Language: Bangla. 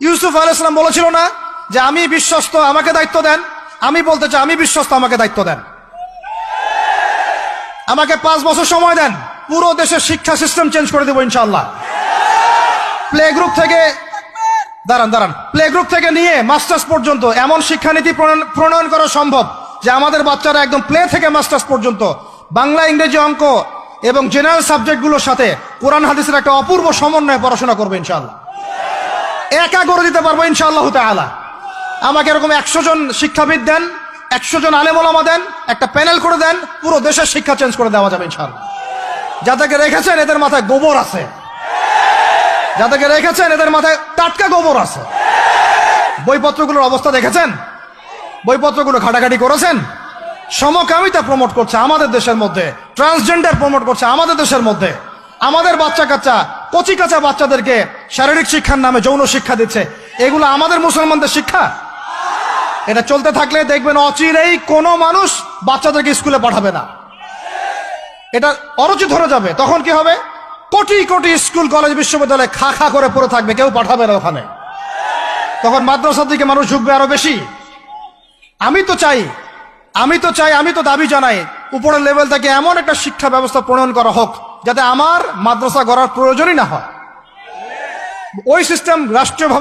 ইউসুফ আলাইহিস সালাম বলেছিল না যে আমি বিশ্বস্ত, আমাকে দায়িত্ব দেন? আমি বলতে চাই আমি বিশ্বস্ত, আমাকে দায়িত্ব দেন। আমাকে 5 বছর সময় দেন, পুরো দেশের শিক্ষা সিস্টেম চেঞ্জ করে দেবো ইনশাআল্লাহ। প্লে গ্রুপ থেকে প্লে গ্রুপ থেকে নিয়ে মাস্টার্স পর্যন্ত এমন শিক্ষানীতি প্রণয়ন করা সম্ভব যে আমাদের বাচ্চারা একদম প্লে থেকে মাস্টার্স পর্যন্ত বাংলা, ইংরেজি, অঙ্ক এবং জেনারেল সাবজেক্টগুলোর সাথে কোরআন হাদিসের একটা অপূর্ব সমন্বয়ে পড়াশোনা করবে ইনশাআল্লাহ। একা করে দিতে পারবো ইনশাআল্লাহ তাআলা। আমাকে এরকম 100 জন শিক্ষাবিদ দেন, 100 জন আলেম ওলামা দেন, একটা প্যানেল করে দেন, পুরো দেশের শিক্ষা চেঞ্জ করে দেওয়া যাবে ইনশাআল্লাহ। যাদেরকে রেখেছেন এদের মাথায় গোবর আছে, যাদেরকে রেখেছেন এদের মাথায় টাটকা গোবর আছে। বইপত্রগুলোর অবস্থা দেখেছেন? বইপত্রগুলো ঘাটাঘাটি করেছেন? সমকামিতা প্রমোট করছে আমাদের দেশের মধ্যে, ট্রান্সজেন্ডার প্রমোট করছে আমাদের দেশের মধ্যে, আমাদের বাচ্চা কাচ্চা, কচি কাঁচা বাচ্চাদেরকে শারীরিক শিক্ষার নামে যৌন শিক্ষা দিচ্ছে। এগুলো আমাদের মুসলমানদের শিক্ষা? এটা চলতে থাকলে দেখবেন অচিরেই কোনো মানুষ বাচ্চাদেরকে স্কুলে পাঠাবে না, এটা অরুচি ধরে যাবে। তখন কি হবে? কোটি কোটি স্কুল, কলেজ, বিশ্ববিদ্যালয়ে খা খা করে পড়ে থাকবে, কেউ পাঠাবে না ওখানে। তখন মাদ্রাসার দিকে মানুষ ঝুঁকবে আরো বেশি। আমি তো দাবি জানাই উপরের লেভেল থেকে এমন একটা শিক্ষা ব্যবস্থা প্রণয়ন করা হোক যাতে আমার মাদ্রাসা গড়ার প্রয়োজনই না হয়। ওই সিস্টেম রাষ্ট্রীয়ভাবে